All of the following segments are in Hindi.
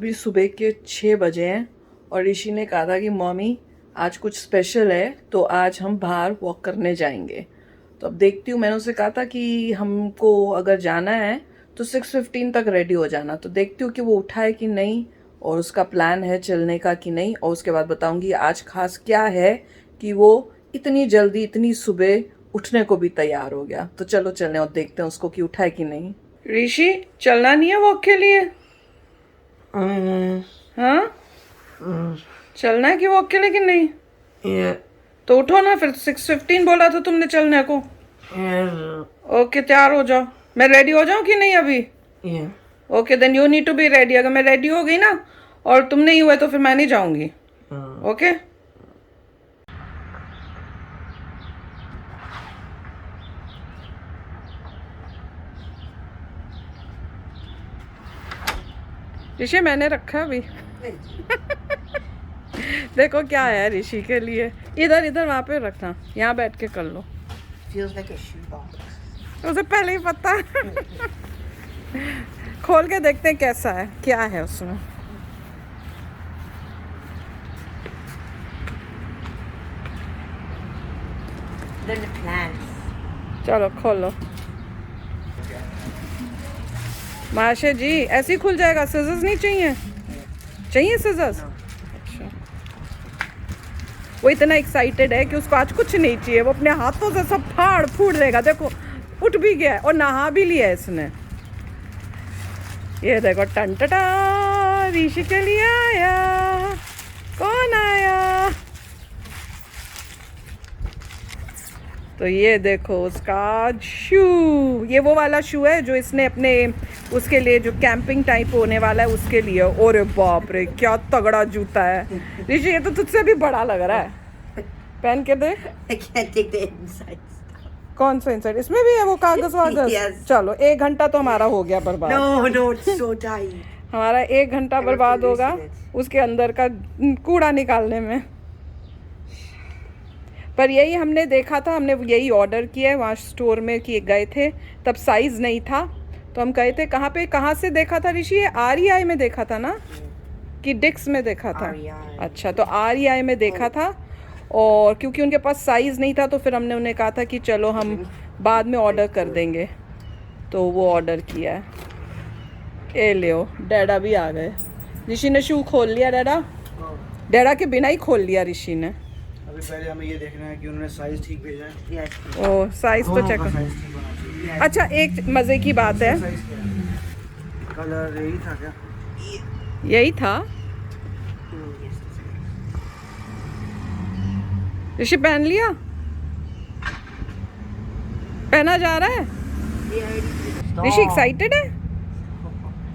अभी सुबह के 6 बजे हैं और ऋषि ने कहा था कि मम्मी आज कुछ स्पेशल है तो आज हम बाहर वॉक करने जाएंगे। तो अब देखती हूँ, मैंने उसे कहा था कि हमको अगर जाना है तो 6:15 तक रेडी हो जाना। तो देखती हूँ कि वो उठा है कि नहीं और उसका प्लान है चलने का कि नहीं, और उसके बाद बताऊँगी आज खास क्या है कि वो इतनी जल्दी इतनी सुबह उठने को भी तैयार हो गया। तो चलो चलें और देखते हैं उसको कि उठा है कि नहीं। ऋषि चलना नहीं है वॉक के लिए? हाँ चलना है कि वॉक के लिए कि नहीं? तो उठो ना, फिर 6:15 बोला था तुमने चलने को। ओके तैयार हो जाओ। मैं रेडी हो जाऊं कि नहीं अभी? Okay then you need to be ready. अगर मैं रेडी हो गई ना और तुम नहीं हुए तो फिर मैं नहीं जाऊंगी। ओके ऋषि मैंने रखा अभी देखो क्या है ऋषि के लिए। इधर इधर वहाँ पे रखना, यहाँ बैठ के कर लो। Feels like a shoebox. उसे पहले ही पता खोल के देखते हैं कैसा है, क्या है उसमें। Then the plants. चलो खोलो। माशे जी ऐसे ही खुल जाएगा, सिजर्स नहीं चाहिए? चाहिए सिजर्स? अच्छा। वो इतना एक्साइटेड है कि उसको आज कुछ नहीं चाहिए, वो अपने हाथों से सब फाड़ फूड़ देगा। देखो उठ भी गया है और नहा भी लिया है इसने। ये देखो टन टटा ऋषि के लिए आया। कौन आया? तो ये देखो उसका शू, ये वो वाला शू है जो इसने अपने उसके लिए जो कैंपिंग टाइप होने वाला है उसके लिए। ओरे बाप रे क्या तगड़ा जूता है ऋषि, ये तो तुझसे भी बड़ा लग रहा है। पहन के देख। I can't take the inside stuff. कौन सा इंसाइड? इसमें भी है वो कागज वागज? Yes. चलो 1 घंटा तो हमारा हो गया बर्बाद। No, it's so tight. हमारा 1 घंटा बर्बाद होगा उसके अंदर का कूड़ा निकालने में। पर यही हमने देखा था, हमने यही ऑर्डर किया है वहाँ स्टोर में कि गए थे तब साइज़ नहीं था तो हम गए थे। कहाँ पे, कहाँ से देखा था ऋषि? ये REI में देखा था ना कि डिक्स में देखा था? REI. अच्छा तो REI में देखा था, और क्योंकि उनके पास साइज़ नहीं था तो फिर हमने उन्हें कहा था कि चलो हम बाद में ऑर्डर कर देंगे, तो वो ऑर्डर किया है। ए लियो डैडा भी आ गए। ऋषि ने शू खोल लिया। डैडा के बिना ही खोल लिया ऋषि ने। अभी पहले हमें ये देखना है कि उन्होंने साइज ठीक भेजा है। Yes. ओ साइज तो चेक कर। साइज ठीक होना चाहिए। अच्छा एक मज़े की बात है, साइज क्या है? कलर यही था क्या? यही था। Yes. ऋषि पहन लिया? पहना जा रहा है? ऋषि एक्साइटेड है?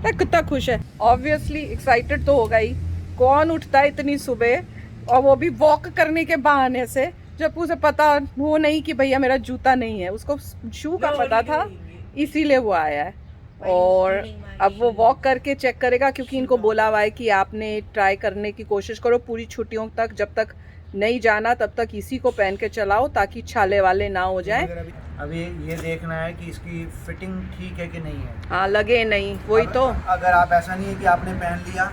कितना खुश है। ऑब्वियसली एक्साइटेड तो होगा ही, कौन उठता है इतनी सुबह और वो भी वॉक करने के बहाने से, जब उसे पता वो नहीं कि भैया मेरा जूता नहीं है। उसको शू का पता था इसीलिए वो आया है, और अब वो वॉक करके चेक करेगा क्योंकि इनको बोला हुआ है कि आपने ट्राई करने की कोशिश करो पूरी छुट्टियों तक, जब तक नहीं जाना तब तक इसी को पहन के चलाओ ताकि छाले वाले ना हो जाए। अभी ये देखना है कि इसकी फिटिंग ठीक है कि नहीं है। हाँ लगे नहीं, वही तो। अगर आप ऐसा नहीं है कि आपने पहन लिया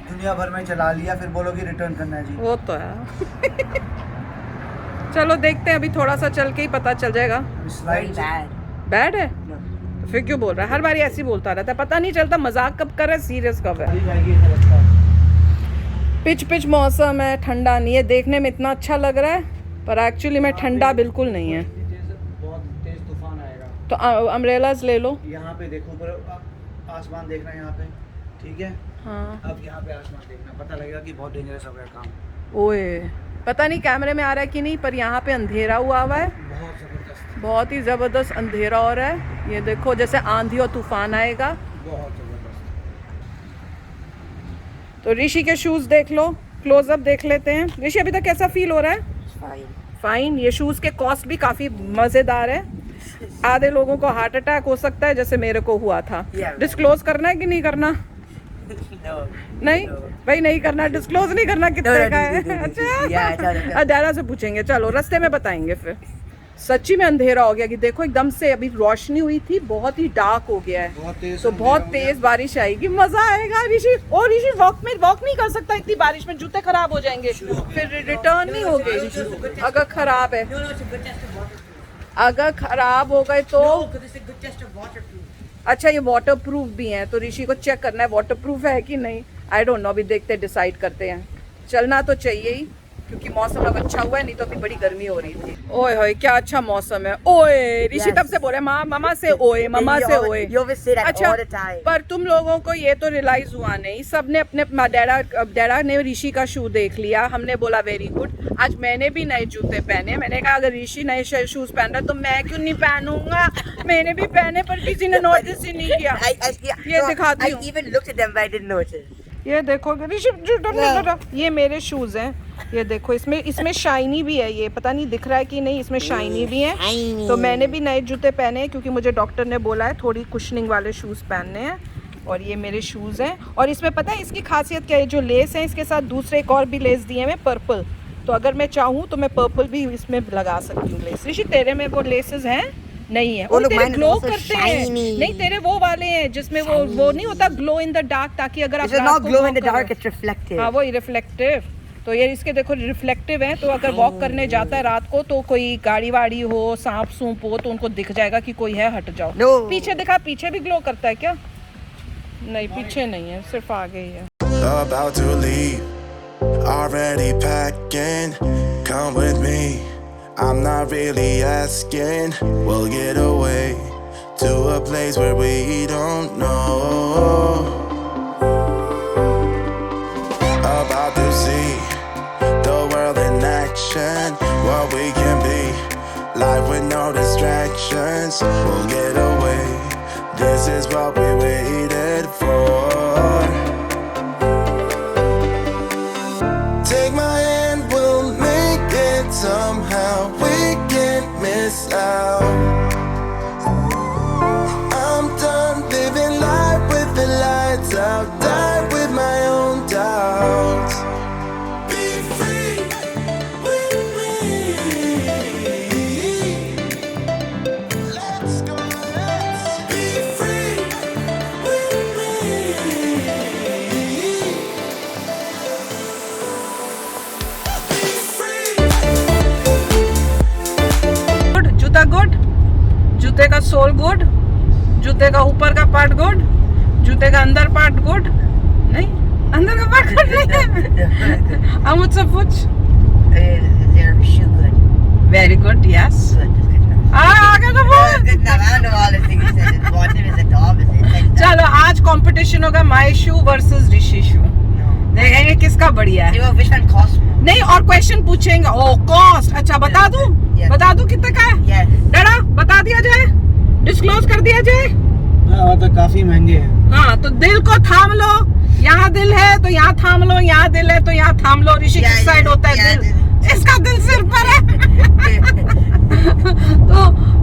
दुनिया भर में चला लिया फिर बोलोगे रिटर्न करना है जी। वो तो है चलो देखते हैं, अभी थोड़ा सा चल के ही पता चल जाएगा। Very slide bad. बैड है No. तो फिर क्यों बोल रहा है? हर बार ऐसे ही बोलता रहता है, पता नहीं चलता मजाक कब कर रहा है सीरियस कब है। जाएगी ऐसा लगता है। पिच मौसम है, ठंडा नहीं है। देखने में इतना अच्छा लग रहा है पर एक्चुअली में ठंडा बिल्कुल नहीं है। बहुत तेज तूफान आएगा। तो अम्ब्रेलाज ले लो। यहाँ पे देखो, ऊपर आसमान देखना यहाँ पे, ठीक है? हाँ अब यहाँ पे आसमान देखना, पता लगेगा कि बहुत डेंजरस हो गया काम। ओए पता नहीं कैमरे में आ रहा है कि नहीं, पर यहाँ पे अंधेरा हुआ हुआ है, बहुत ज़बरदस्त, बहुत ही ज़बरदस्त अंधेरा हो रहा है। ये देखो जैसे आंधी और तूफान आएगा। बहुत ज़बरदस्त। तो ऋषि के शूज़ देख लो, क्लोजअप देख लेते हैं। ऋषि अभी तक कैसा फील हो रहा है? It's fine. फाइन। ये शूज़ के कॉस्ट भी काफ़ी मज़ेदार है। आधे लोगों को हार्ट अटैक हो सकता है जैसे मेरे को हुआ था। Yeah. डिस्क्लोज करना है कि नहीं करना? No. नहीं भाई नहीं करना, डिस्क्लोज नहीं करना कितने का है। Yeah, अच्छा it's डैडा से पूछेंगे, चलो रास्ते में बताएंगे फिर। सच्ची में अंधेरा हो गया कि देखो एकदम से अभी रोशनी हुई थी, बहुत ही डार्क हो गया है। तो बहुत तेज बारिश आएगी, मजा आएगा ऋषि। और ऋषि वॉक नहीं कर सकता इतनी बारिश में, जूते खराब हो जाएंगे, फिर रिटर्न नहीं हो गए अगर खराब है। No, it's a good test of waterproof. अगर खराब हो गए तो No, because it's a good test of waterproof. अच्छा ये वाटर प्रूफ भी है, तो ऋषि को चेक करना है वाटर प्रूफ है कि नहीं। आई डोंट नो, अभी देखते डिसाइड करते हैं। चलना तो चाहिए ही, क्योंकि मौसम अब अच्छा हुआ है, नहीं तो अभी बड़ी गर्मी हो रही थी। ओए होए क्या अच्छा मौसम है। ओए ऋषि तब से बोल रहे मामा से ओए, मामा से ओए। You always say that अच्छा all the time. पर तुम लोगों को ये तो रियलाइज हुआ नहीं, सबने अपने डैडा ने ऋषि का शू देख लिया, हमने बोला वेरी गुड। आज मैंने भी नए जूते पहने, मैंने कहा अगर ऋषि नए शूज पहन रहा है तो मैं क्यों नहीं पहनूंगा। मैंने भी पहने पर किसी ने नोटिस ही नहीं किया। ये दिखाती हूँ, I even looked at them but I didn't notice. ये देखो ऋषि, ये मेरे शूज हैं, ये देखो इसमें शाइनी भी है, ये पता नहीं दिख रहा है कि नहीं, इसमें शाइनी भी है। तो मैंने भी नए जूते पहने हैं क्योंकि मुझे डॉक्टर ने बोला है थोड़ी कुशनिंग वाले शूज पहनने हैं। और ये मेरे शूज हैं, और इसमें पता है इसकी खासियत क्या है, जो लेस है इसके साथ दूसरे एक और भी लेस दिए हैं पर्पल, तो अगर मैं चाहूँ तो मैं पर्पल भी इसमें लगा सकती हूँ लेस। ऋषि तेरे में वो लेसेस हैं? नहीं है। और तेरे ग्लो करते हैं, नहीं तेरे वो वाले हैं जिसमें वो नहीं होता ग्लो इन द डार्क, ताकि अगर आप It's not glow in the dark, it's reflective. हाँ वही रिफ्लेक्टिव। तो ये इसके देखो रिफ्लेक्टिव है, तो अगर वॉक करने जाता है रात को तो कोई गाड़ी वाड़ी हो, सांप सूप हो तो उनको दिख जाएगा कि कोई है, हट जाओ। No. पीछे दिखा, पीछे भी ग्लो करता है क्या? नहीं पीछे नहीं है, सिर्फ आगे ही है। About to leave, already packing. Come with me, I'm not really asking. We'll get away to a place where we don't know. About to see the world in action, what we can be, life with no distractions. We'll get away, this is what we waited for. Take my hand, we'll make it somehow. We can't miss out. I'm done living life with the lights out. Die with my own doubts. Be free with me. Let's go, let's be free with me. Good जूता, गुड जूते का सोल गुड, जूते का ऊपर का पार्ट गुड, जूते का अंदर पार्ट गुड नहीं, अंदर का पार्ट गुड नहीं है। हम मुझसे पूछ। Their shoe good. Very good, yes. Good, that's good enough. आगे तो बोल। Good enough. I don't know all the things you said. It's positive, it's the opposite. It's like that. चलो आज कंपटीशन होगा my shoe versus Rishi shoe, No. देखेंगे किसका बढ़िया है। You know which one costs more? नहीं और क्वेश्चन पूछेंगे। ओ कॉस्ट, अच्छा बता दूं? Yes. बता दूं कितने का है? Yes. डरा बता दिया जाए, डिस्क्लोज कर दिया जाए। हाँ तो काफी महंगे हैं। हाँ तो दिल को थाम लो, यहाँ दिल है तो यहाँ थाम लो, यहाँ दिल है तो यहाँ थाम लो। ऋषि किस साइड होता है? दिल। इसका दिल सिर पर है। तो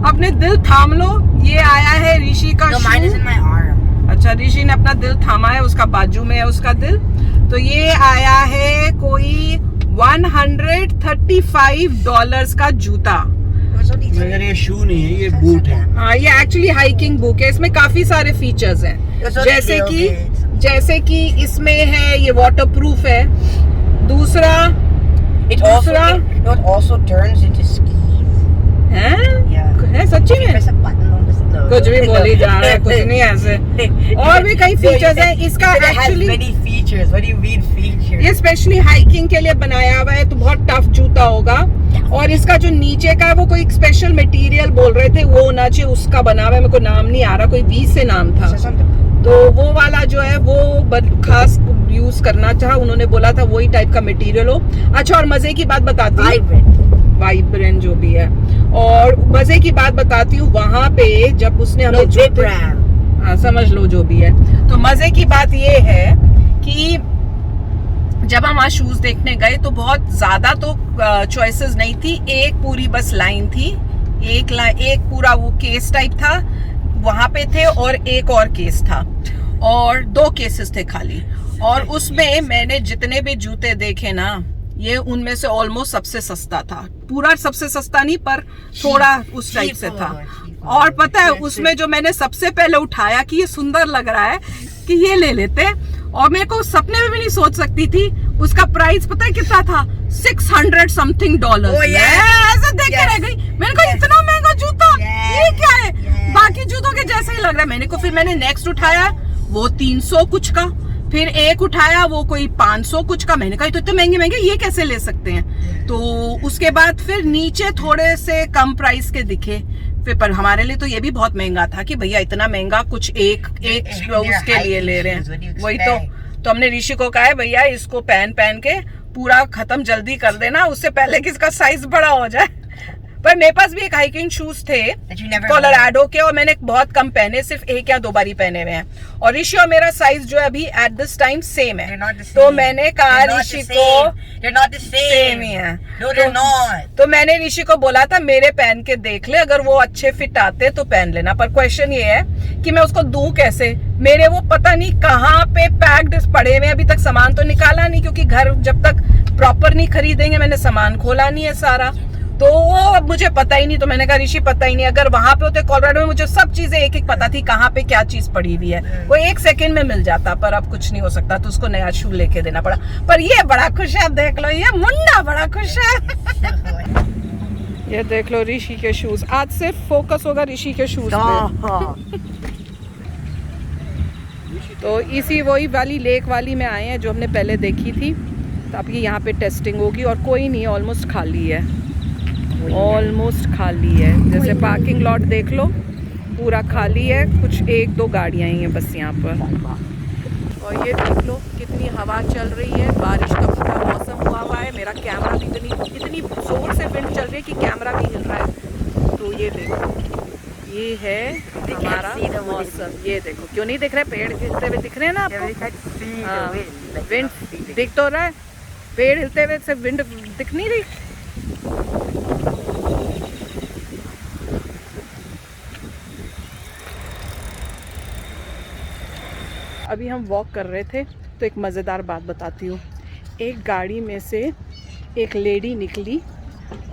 अपने दिल थाम लो। ये आया है ऋषि का No, mine is shoe. in my arm. अच्छा ऋषि ने अपना दिल थामा है, उसका बाजू में है उसका दिल। तो ये आया है कोई $135 का जूता। मगर ये शू नहीं है, ये बूट है। हाँ ये एक्चुअली हाइकिंग बुक है, इसमें काफी सारे फीचर्स हैं, जैसे कि इसमें है ये वाटर प्रूफ है। दूसरा It also turns into skis. है सच्ची में? Press a button on this. No. कुछ भी बोली जा रहा है, कुछ नहीं ऐसे। और भी कई फीचर्स हैं इसका actually. many features. What do you mean features? ये स्पेशली हाइकिंग के लिए बनाया हुआ है, तो बहुत टफ जूता होगा। और इसका जो नीचे का है वो कोई स्पेशल मटेरियल बोल रहे थे, वो होना चाहिए, उसका बना हुआ है। मेरे को नाम नहीं आ रहा, कोई 20 से नाम था। तो वो वाला जो है वो खास यूज करना चाहा, उन्होंने बोला था वही टाइप का मटेरियल हो। अच्छा और मजे की बात बताती हूँ, वाइब्रेंट जो भी है। और मजे की बात बताती हूँ, वहां पे जब उसने हमें हाँ समझ लो जो भी है। तो मजे की बात ये है कि जब हम वहाँ शूज देखने गए तो बहुत ज्यादा तो चॉइसेस नहीं थी, एक पूरी बस लाइन थी, एक पूरा वो केस टाइप था वहां पे थे, और एक और केस था, और 2 केसेस थे खाली। और उसमें मैंने जितने भी जूते देखे ना, ये उनमें से ऑलमोस्ट सबसे सस्ता था, पूरा सबसे सस्ता नहीं पर थोड़ा उस टाइप से था। और पता है उसमें जो मैंने सबसे पहले उठाया कि ये सुंदर लग रहा है कि ये ले लेते, और मेरे को सपने में भी नहीं सोच सकती थी उसका प्राइस पता है कितना था, $600 समथिंग। ऐसे देख के रह गई, मैंने कहा इतना महंगा जूता, ये क्या है? बाकी जूतों के जैसे ही लग रहा है मैंने को। फिर मैंने नेक्स्ट उठाया वो 300 कुछ का, फिर एक उठाया वो कोई 500 कुछ का। मैंने कहा तो इतने महंगे महंगे ये कैसे ले सकते हैं? तो उसके बाद फिर नीचे थोड़े से कम प्राइस के दिखे फिर, पर हमारे लिए तो ये भी बहुत महंगा था कि भैया इतना महंगा कुछ एक उसके लिए ले रहे हैं। वही तो हमने ऋषि को कहा है भैया इसको पहन के पूरा खत्म जल्दी कर देना, उससे पहले कि इसका साइज बड़ा हो जाए। पर मेरे पास भी एक हाइकिंग शूज थे कोलोराडो के, और मैंने बहुत कम पहने, सिर्फ एक या दो बारी पहने हुए हैं। और ऋषि और मेरा साइज जो है अभी एट दिस टाइम सेम है, तो मैंने कहा ऋषि को सेम ही है। तो मैंने ऋषि को बोला था मेरे पहन के देख ले, अगर वो अच्छे फिट आते तो पहन लेना। पर क्वेश्चन ये है कि मैं उसको दूं कैसे? मेरे वो पता नहीं कहाँ पे पैक्ड पड़े हुए, अभी तक सामान तो निकाला नहीं, क्योंकि घर जब तक प्रॉपर नहीं खरीदेंगे, मैंने सामान खोला नहीं है सारा, तो वो मुझे पता ही नहीं। तो मैंने कहा ऋषि पता ही नहीं, अगर वहां पे होते कोलोराडो में मुझे सब चीजें एक एक पता थी कहाँ पे क्या चीज पड़ी हुई है, वो 1 सेकंड में मिल जाता। पर अब कुछ नहीं हो सकता, तो उसको नया शू लेके देना पड़ा। पर ये बड़ा खुश है, देख लो ये मुन्ना बड़ा खुश है। ये देख लो ऋषि के शूज, आज सिर्फ फोकस होगा ऋषि के शूज पे। तो इसी वही वाली लेक वाली में आए हैं जो हमने पहले देखी थी, तो आपकी यहाँ पे टेस्टिंग होगी। और कोई नहीं, ऑलमोस्ट खाली है, ऑलमोस्ट खाली है। जैसे पार्किंग लॉट देख लो पूरा खाली है, कुछ 1-2 गाड़ियाँ ही हैं बस यहाँ पर। और ये देख लो कितनी हवा चल रही है, बारिश का पूरा मौसम हुआ है। मेरा कैमरा भी इतनी जोर से विंड चल रही है कि कैमरा भी हिल रहा है। तो ये देखो, ये है हमारा मौसम। ये देखो, क्यों नहीं दिख रहा है? पेड़ हिलते हुए दिख रहे हैं ना आपको? हाँ, विंड दिख तो रहा है, पेड़ हिलते हुए से विंड दिख नहीं रही। अभी हम वॉक कर रहे थे तो एक मज़ेदार बात बताती हूँ। एक गाड़ी में से एक लेडी निकली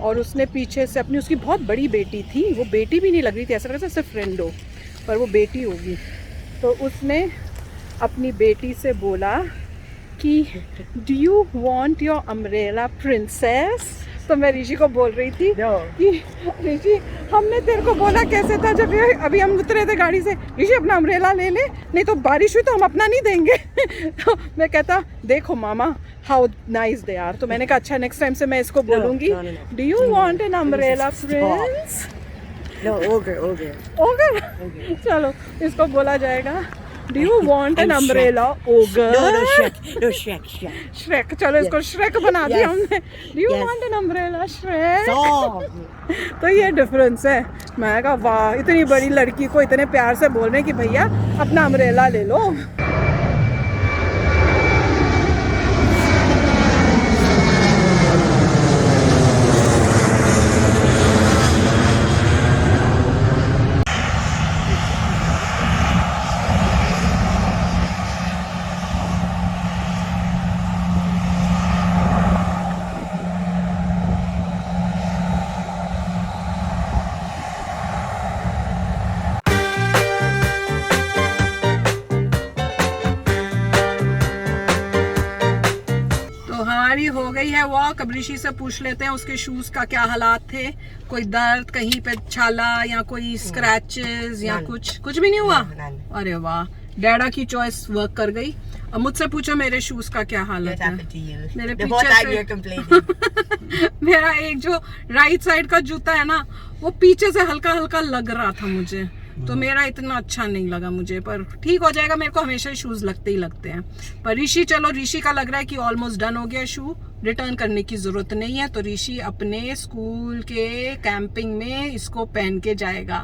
और उसने पीछे से अपनी, उसकी बहुत बड़ी बेटी थी, वो बेटी भी नहीं लग रही थी, ऐसा लग रहा था सिर्फ फ्रेंड हो, पर वो बेटी होगी। तो उसने अपनी बेटी से बोला कि do you want your umbrella princess? तो मैं ऋषि को बोल रही थी कि ऋषि हमने तेरे को बोला कैसे था जब अभी हम उतरे थे गाड़ी से, ऋषि अपना अम्ब्रेला ले ले, नहीं तो बारिश हुई तो हम अपना नहीं देंगे। तो मैं कहता देखो मामा हाउ नाइस दे आर। तो मैंने कहा अच्छा नेक्स्ट टाइम से मैं इसको बोलूँगी do you want an umbrella Prince? Ogre चलो इसको बोला जाएगा do you want an umbrella ogre? Shrek. चलो इसको श्रेक बना दिया हमने। Do you want an umbrella Shrek? तो ये डिफरेंस है। मैं कहा वाह, इतनी बड़ी लड़की को इतने प्यार से बोल रहे हैं कि भैया अपना अम्ब्रेला ले लो। हो गई है वॉक। अब ऋषि से पूछ लेते हैं उसके शूज का क्या हालात थे, कोई दर्द, कहीं पे छाला या कोई स्क्रैचेस या कुछ भी नहीं हुआ? अरे वाह, डैडा की चॉइस वर्क कर गई। अब मुझसे पूछो मेरे शूज का क्या हालत है। मेरे पीछे से मेरा एक जो राइट साइड का जूता है ना, वो पीछे से हल्का हल्का लग रहा था मुझे, तो मेरा इतना अच्छा नहीं लगा मुझे, पर ठीक हो जाएगा। मेरे को हमेशा शूज लगते ही लगते हैं। पर ऋषि, चलो ऋषि का लग रहा है कि ऑलमोस्ट डन हो गया शू, रिटर्न करने की जरूरत नहीं है। तो ऋषि अपने स्कूल के कैंपिंग में इसको पहन के जाएगा,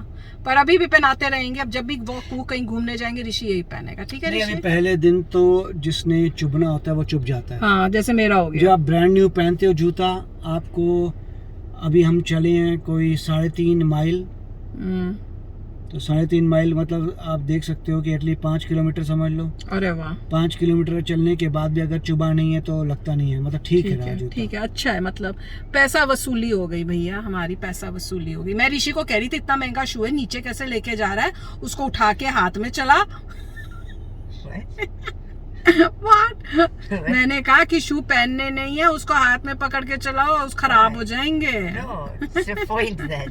पर अभी भी पहनाते रहेंगे। अब जब भी वॉक कहीं घूमने जाएंगे ऋषि यही पहनेगा, ठीक है ऋषि? पहले दिन तो जिसने चुभना होता है वो चुभ जाता है। हाँ, जैसे मेरा हो गया। जो आप ब्रांड न्यू पहनते हो जूता, आपको अभी हम चले हैं कोई 3.5 माइल, तो 3.5 माइल मतलब आप देख सकते हो कि एटलीस्ट 5 किलोमीटर समझ लो। अरे वाह, 5 किलोमीटर चलने के बाद भी अगर चुभा नहीं है तो लगता नहीं है, मतलब ठीक है ठीक है, राजू। ठीक है, अच्छा है, मतलब पैसा वसूली हो गई भैया, हमारी पैसा वसूली हो गई। मैं ऋषि को कह रही थी इतना महंगा शू है, नीचे कैसे लेके जा रहा है, उसको उठा के हाथ में चला। What? मैंने कहा कि शू पहनने नहीं है, उसको हाथ में पकड़ के चलाओ, उस खराब हो जाएंगे। No, it's the point then.